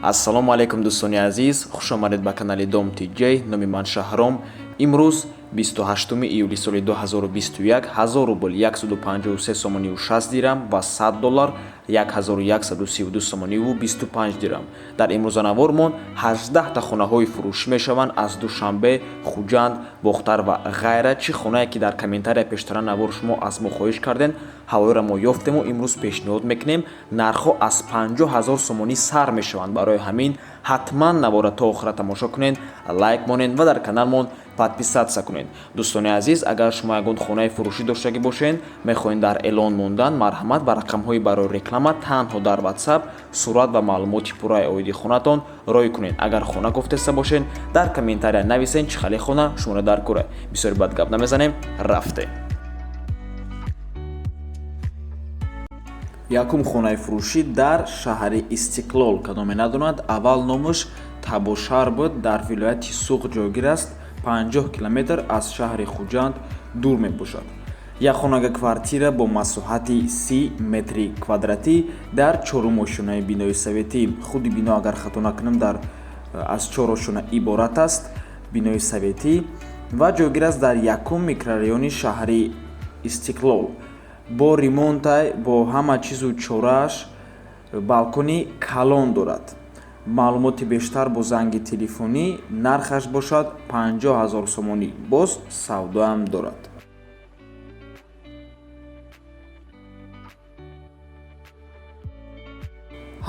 Ассалому алейкум дӯстони азиз, хушомадед ба канали Dom TJ. Номи ман Шаҳром. Имрӯз 28 июли соли 2021 1000 рубл 153 сомониву 60 дирам ва $100 1132 сомониву 25 дирам. Дар имрӯзанавормон 18 та хонаҳои фурӯшӣ мешаванд аз Душанбе, Хуҷанд, Бохтар ва ғайра. Чӣ хонае ки дар комментария пештара навор шумо аз мо хоҳиш карден, ҳавоеро мо ёфтему. Имрӯз пешниҳод мекунем. Нархҳо аз 50 000 сомонӣ сар мешаванд. Барои ҳамин ҳатман навора то охира тамошо кунед, лайк монед ва дар каналмон подписатсия кунед. Дӯстони азиз, агар шумо ягон хонаи фурӯшӣ доштагӣ бошед, мехоҳед дар эълон мондан, марҳамат ба рақамҳои барои реклама танҳо дар WhatsApp сурат ва маълумоти пурраи оиди хонатон рой кунед. Агар хона гуфтеста бошед, дар комментария нависед чӣ хали хона шуморо дар кора. Бисёр бад гап намезанем, рафте. Якум хонаи фурӯшӣ дар шаҳри Истиқлол ки номе надонад, аввал номаш Табошар буд, дар вилояти Суғ ҷойгир аст. 50 километр аз шаҳри Хуҷанд дур мебошад. Як хонага квартира бо масоҳати 30 метри квадратӣ дар чорум ошунаи бинои советӣ. Худи бино агар хато накунам аз 4 ошуна иборат аст. Бинои советӣ ва ҷойгир аст дар якум микрорайони шаҳри Истиқлол. Бо ремонтай, бо ҳама чизу чорааш, балкони калон дорад. маълумоти бештар бо занги телефонӣ. Нархаш бошад 50 000 сомонӣ. Боз савдоам дорад.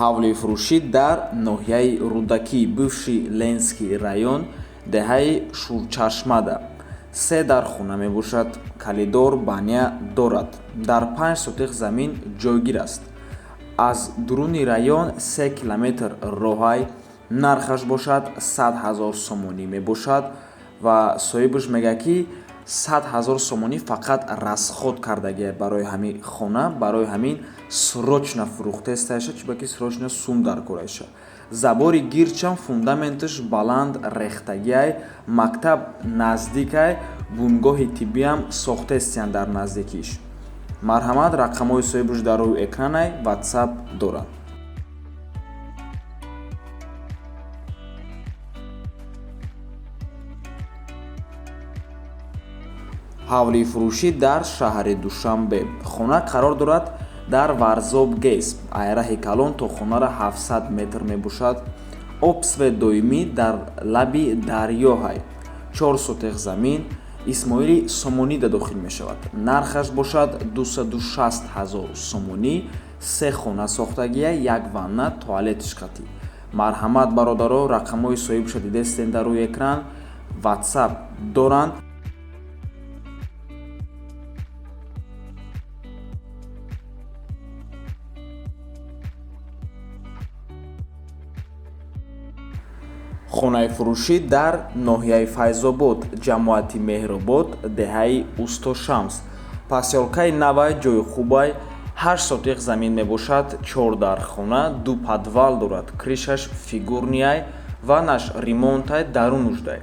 ҳавлии фурӯшӣ дар ноҳияи Рудакӣ, бывши Ленский район, деҳаи Шурчашмада. 3 дар хона мебошад. Калидор баня дорад. Дар 5 сотиқ замин ҷойгир аст. аз дуруни район 3 километр роҳай. Нархаш бошад 100 000 сомонӣ мебошад ва соҳибаш мегӯяд ки 100 000 сомонӣ фақат расход кардагия барои ҳамин хона. Барои ҳамин срочно фурӯхтестааша, чӣ ба ки срочно сум дар кораша. забори гирчам фундаменташ баланд рехтагиай, мактаб наздикай, бунгоҳи тиббиам сохтестиян дар наздикиш. марҳамат, рақамҳои соҳибаш дар рӯи экранай, WhatsApp дорад. ҳавлии фурӯшӣ дар шаҳри Душанбе. хона қарор дорад дар Варзоб Гейс, айраҳи калон то хонара 700 метр мебошад. обсвет доимӣ дар лаби дарёҳай. 4 сотиқ замин. исмоили сомонида дохил мешавад. нархаш бошад 260 000 сомонӣ. 3 хона сохтагия, 1 ванна, туалети шқатӣ. марҳамат бародаро, рақамҳои соҳибаша дидестен дар рӯи экран. WhatsApp доранд. хонаи фурӯшӣ дар ноҳияи Файзобод, ҷамоати Меҳробод, деҳаи Усто Шамс. пасёлкаи Навай ҷойи хубай. 8 сотиқ замин мебошад. 4 дар хона, 2 подвал дорад. кришаш фигурнияй, ванаш ремонтай, дарун нуждай.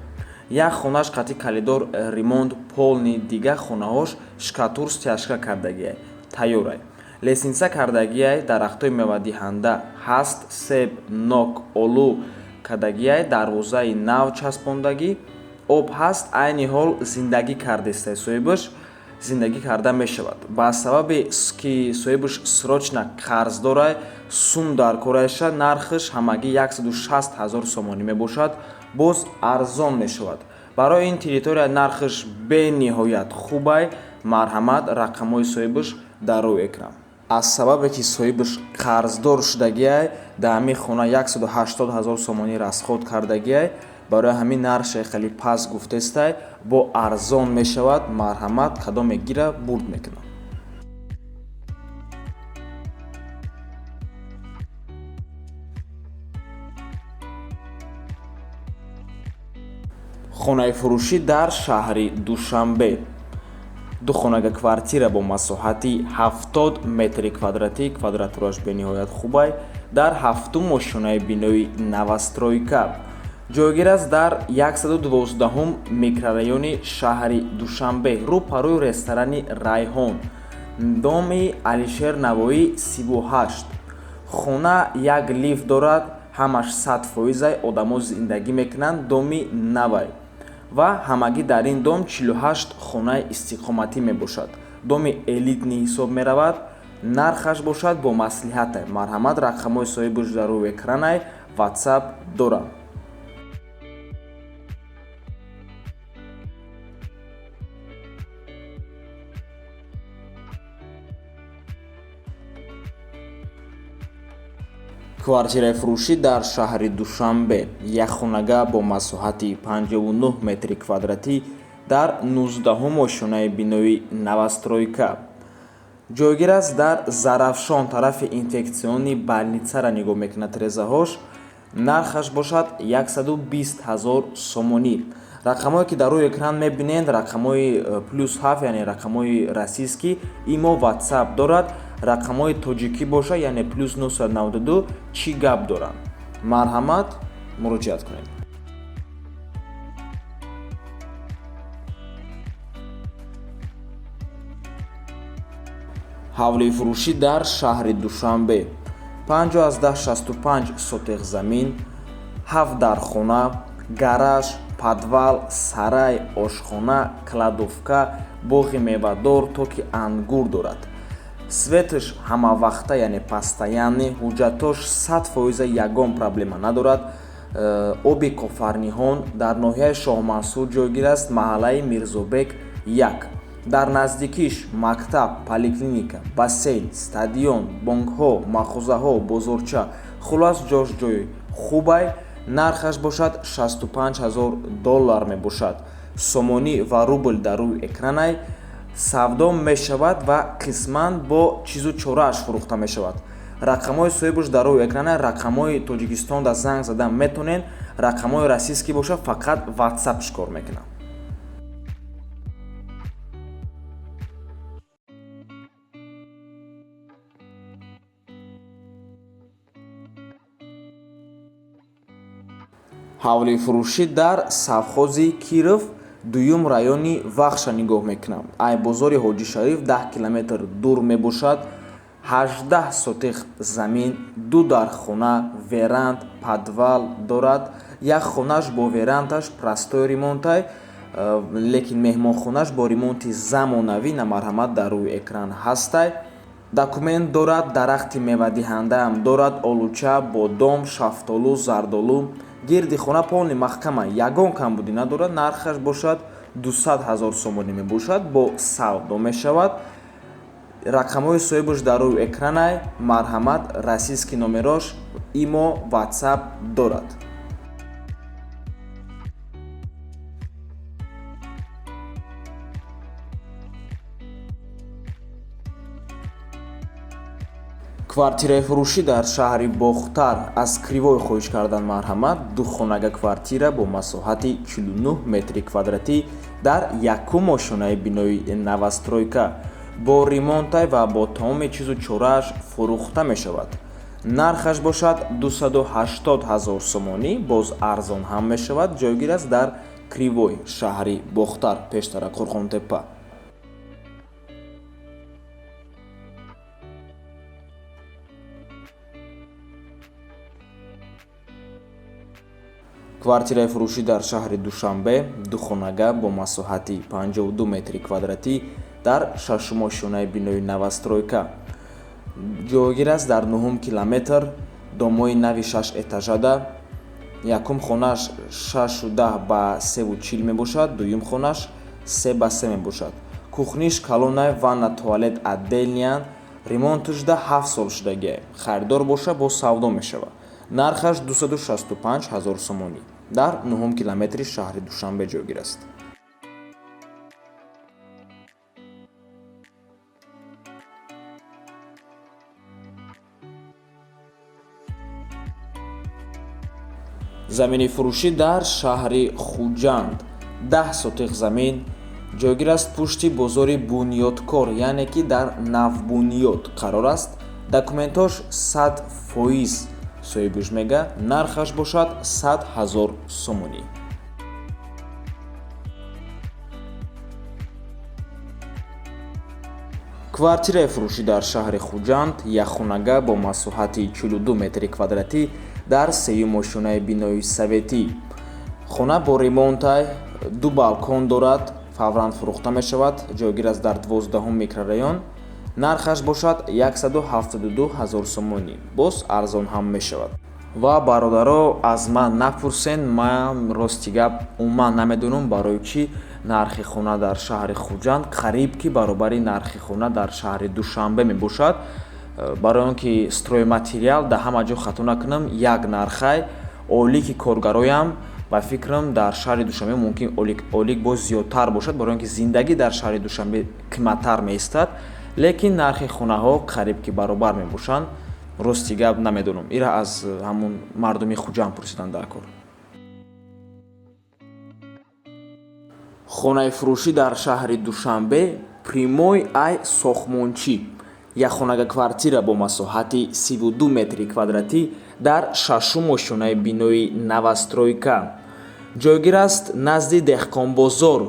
як хонаш қати калидор ремонт полни, дига хонаҳош шкатур стяжка кардагиай, тайёрай. лесинса кардагиай, дарахтои мевадиҳанда ҳаст, себ, нок, олу кардагиай, дарвозаи нав часпондагӣ, об ҳаст. айни ҳол зиндагӣ кардестай соҳибаш зиндагӣ карда мешавад. ба сабаби ки соҳибаш срочно қарз дорад, сум дар кораша, нархаш ҳамагӣ 160 000 сомонӣ мебошад. боз арзон мешавад. барои ин территория нархаш бениҳоят хубай. марҳамат, рақамҳои соҳибаш дар рӯи экран. аз сабабе ки соҳибаш қарздор шудагиай, дар ҳамин хона 180 000 сомонӣ расход кардагиай. барои ҳамин нархи хеле паст гуфтестай, бо арзон мешавад. марҳамат, кадоме гира бурд мекунад. хонаи фурӯшӣ дар шаҳри Душанбе. ду хонага квартира бо масоҳати 70 метри квадратӣ, квадратураш бениҳоят хубай, дар ҳафтум ошунаи бинои Новостройка. ҷойгир аст дар 112 микрорайони шаҳри Душанбе, рӯпарӯи ресторани Райҳон. номи Алишер Навоӣ 38. хона як лифт дорад. ҳамаш 100%-ай одамо зиндагӣ мекунанд доми навай ва ҳамагӣ дар ин дом 48 хонаи истиқоматӣ мебошад. Доми элитнӣ ҳисоб меравад. Нархаш бошад бо маслиҳате. Марҳамат, рақамҳои соҳибуш дар рӯи экранай WhatsApp дорам. квартираи фурӯшӣ дар шаҳри Душанбе, як хонага бо масоҳати 59 метри квадратӣ дар 19-ум ошонаи бинои новостройка. ҷойгир аст дар Зарафшон, тарафи инфексиони балнитсара нигоҳ мекунад резаҳош. Нархаш бошад 120 000 сомонӣ. рақамҳое ки дар рӯи экран мебинед рақамҳои +7, яъне рақамҳои расийскӣ. имо WhatsApp дорад. рақамҳои тоҷикӣ боша, яъне +992 чӣ гап доранд. марҳамат, муроҷиат кунед. ҳавлии фурӯшӣ дар шаҳри Душанбе. 50/65 сотиқ замин, 7 дархона, гараж, подвал, сарай, ошхона, кладовка, боғи мевадор, токи ангур дорад. светш ҳамавақта, яъне постоянӣ, ҳуҷҷатош 100% ягон проблема надорад. оби кофарниҳон дар ноҳияи Шоҳмансур ҷойгир аст, маҳаллаи Мирзобек 1. дар наздикиш мактаб, поликлиника, бассейн, стадион, бонкҳо, махӯзаҳо, бозорча, хулос ҷош-ҷои хубай. нархаш бошад $65,000 мебошад. сомонӣ ва рубл дар рӯи экранай. савдо мешавад ва қисман бо чизу чорааш фурӯхта мешавад. рақамҳои соҳибуш дар рӯи экранай. рақамҳои Тоҷикистон да занг зада метонен. рақамҳои расийскӣ боша фақат WhatsApp шикор мекунад. ҳавлии фурӯшӣ дар Совхози Киров, 2-ум райони Вахша нигоҳ мекунам. ай бозори Ҳоҷи Шариф 10 километр дур мебошад. 18 сотиқ замин, 2 дархона, веранд, подвал дорад. як хонаш бо верандаш простой ремонтай, лекин меҳмонхонаш бо ремонти замонавӣ. намарҳамат, дар рӯи экран ҳастай. документ дорад. дарахти мевадиҳандаам дорад. олуча, бодом, шафтолу, зардолу. гирди хона полни маҳкама, ягон камбудӣ надорад. нархаш бошад 200 000 сомонӣ мебошад. бо савдо мешавад. рақамҳои соҳибуш дар рӯи экранай. марҳамат, расийский номерош имо WhatsApp дорад. квартираи фурӯшӣ дар шаҳри Бохтар аз Кривой хоҳиш кардан. марҳамат, 2 хонага квартира бо масоҳати 49 метри квадратӣ дар 1-ум ошонаи бинои новостройка бо ремонтай ва бо тамоми чизу чорааш фурӯхта мешавад. нархаш бошад 280 000 сомонӣ. боз арзон ҳам мешавад. ҷойгир аст дар Кривой, шаҳри Бохтар, пештара Қурғонтеппа. квартираи фурӯшӣ дар шаҳри Душанбе, 2 хонага бо масоҳати 52 метри квадратӣ дар 6-ум ошонаи бинои новостройка. ҷойгир аст дар 9 километр. домои нави 6 этажада. якум хонаш 610/340 мебошад. дуюм хонаш 3/3 мебошад. кухниш, калонай, ванна, туалет отдельниянд. ремонташда 7 сол шудагиай. харидор боша бо савдо мешавад. нархаш 265 000 сомонӣ. дар 9 километри шаҳри Душанбе ҷойгир аст. замини фурӯшӣ дар шаҳри Хуҷанд, 10 сотиқ замин, ҷойгир аст пушти бозори Бунёдкор, яъне ки дар Навбунёд қарор аст. документош 100% соҳибуш мега. нархаш бошад 100 000 сомонӣ. квартираи фурӯшӣ дар шаҳри Хуҷанд, як хонага бо масоҳати 42 метри квадратӣ дар сеюм ошунаи бинои советӣ. хона бо ремонтай 2 балкон дорад, фавран фурӯхта мешавад, ҷойгир аст дар 12 микрорайон. нархаш бошад 172 000 сомонӣ, боз арзон ҳам мешавад. ва бародаро, аз ман напурсен, ман рости гап умуман намедонам барои чӣ нархи хона дар шаҳри Хуҷанд қариб ки баробари нархи хона дар шаҳри Душанбе мебошад. барои он ки стройматериал да ҳама ҷо хато накунам, як нархай олӣ ки коргароям ба фикрам дар шаҳри Душанбе мумкин олик боз зиёдтар бошад, барои он ки зиндагӣ дар шаҳри Душанбе қиматтар меистад, лекин нархи хонаҳо қариб ки баробар мебошанд. рости гап намедонам, ира аз ҳамун мардуми Хуҷанд пурсидан дар кор. хонаи фурӯшӣ дар шаҳри Душанбе Примой ай Сохмончӣ, як хонага квартира бо масоҳати 32 метри квадратӣ дар 6-ум ошунаи бинои Новостройка. ҷойгир аст назди Деҳқонбозор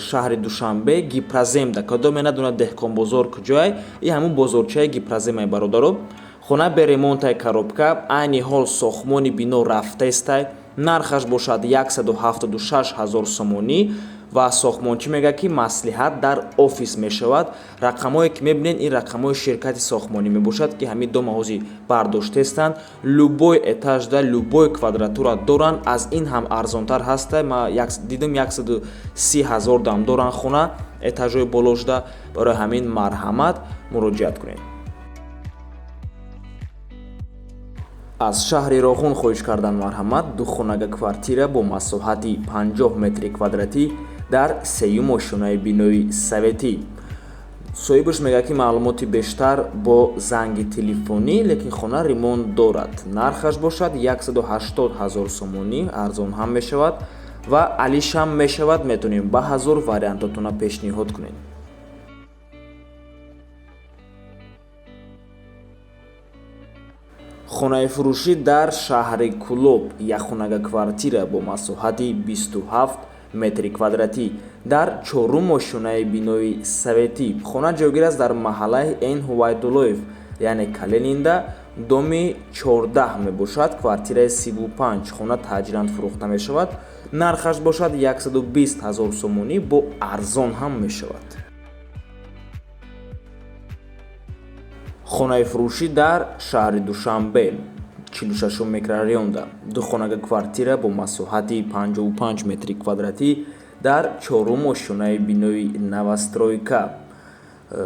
шаҳри Душанбе, Гипраземда. кадоме надонад Деҳқонбозор куҷояй, и ҳамун бозорчаи Гипраземаи бародаро. хона бе ремонтаи коробка, айни ҳол сохмони бино рафтаестай. нархаш бошад 176 000 сомонӣ ва сохмончӣ мегӯяд ки маслиҳат дар офис мешавад. рақамое ки мебинед, ин рақамои ширкати сохмонӣ мебошад ки ҳамин до маҳози бардоштаестанд. любой этажда любой квадратура доранд, аз ин ҳам арзонтар ҳаста. ма дидам 130 000 дам доранд хона этажои болошда. барои ҳамин марҳамат муроҷиат кунед. аз шаҳри Роғун хоҳиш кардан марҳамат, 2 хонага квартира бо масоҳати 50 метри квадратӣ дар 3-ум ошунаи бинои советӣ. соҳибаш мегӯяд ки маълумоти бештар бо занги телефонӣ, лекин хона ремонт дорад. нархаш бошад 180 000 сомонӣ, арзон ҳам мешавад ва алишам мешавад. метавонем ба ҳазор вариантотона пешниҳод кунем. хонаи фурӯшӣ дар шаҳри Кӯлоб, як хонага квартира бо масоҳати 27 метри квадратӣ дар 4-ум ошунаи бинои советӣ. хона ҷойгир аст дар маҳаллаи Н. Ҳувайдуллоев, яъне Калининда, доми 14 мебошад, квартираи 35. хона таъҷилан фурӯхта мешавад. нархаш бошад 120 000 сомонӣ, бо арзон ҳам мешавад. хонаи фурӯшӣ дар шаҳри Душанбе, 46 микрорайонда, 2 хонага квартира бо масоҳати 55 метри квадратӣ дар 4-ум ошунаи бинои Новостройка.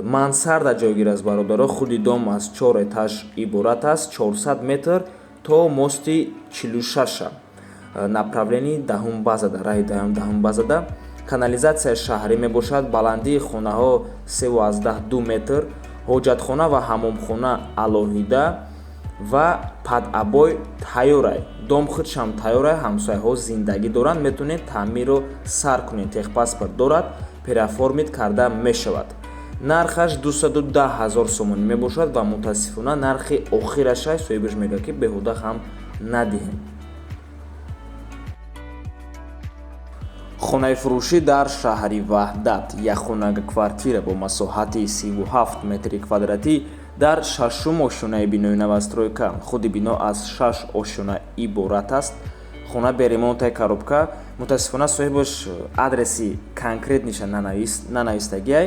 мансарда ҷойгир аст бародаро, худи дом аз 4 этаж иборат аст, 400 метр то мости 46. направлени даҳум базада, раҳи даҳум базада. канализатсияи шаҳрӣ мебошад. баландии хонаҳо 3,2 метр. ҳоҷатхона ва ҳамомхона алоҳида ва падъабой тайёрай. дом худшам тайёрай, ҳамсояҳо зиндагӣ доранд, метавонед таъмирро сар кунед. техпаспорт дорад, переоформид карда мешавад. нархаш 210 000 сомонӣ мебошад ва мутаассифона нархи охирашай соҳибаш мегӯяд ки беҳуда ҳам надиҳем. хонаи фурӯшӣ дар шаҳри Ваҳдат, як хонага квартира бо масоҳати 37 метри квадратӣ дар 6-ум ошунаи бинои Новостройка. худи бино аз 6 ошуна иборат аст. хона бе ремонтаи коробка. мутаассифона соҳибаш адреси конкретниша нанавистагиай,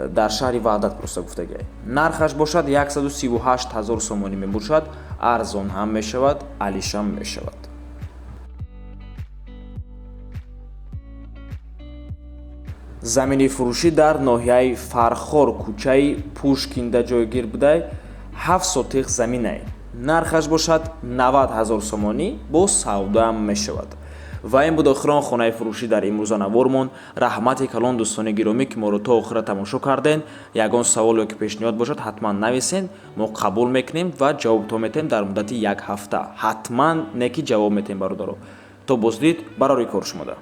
дар шаҳри Ваҳдат просто гуфтагиай. нархаш бошад 138 000 сомонӣ мебошад, арзон ҳам мешавад, алишам мешавад. замини фурӯшӣ дар ноҳияи Фархор, кӯчаи Пушкинда ҷойгир будай, 7 сотиқ заминай. нархаш бошад 90 000 сомонӣ, бо савдоам мешавад. ва ин буд охирон хонаи фурӯшӣ дар имрӯза навормон. раҳмати калон дӯстони гиромӣ ки моро то охира тамошо карден. ягон савол ё ки пешниҳод бошад ҳатман нависен, мо қабул мекунем ва ҷавобто метаҳем дар муддати 1 ҳафта. ҳатман не ки ҷавоб метаҳем бародаро. то боздид, барори кор шумода.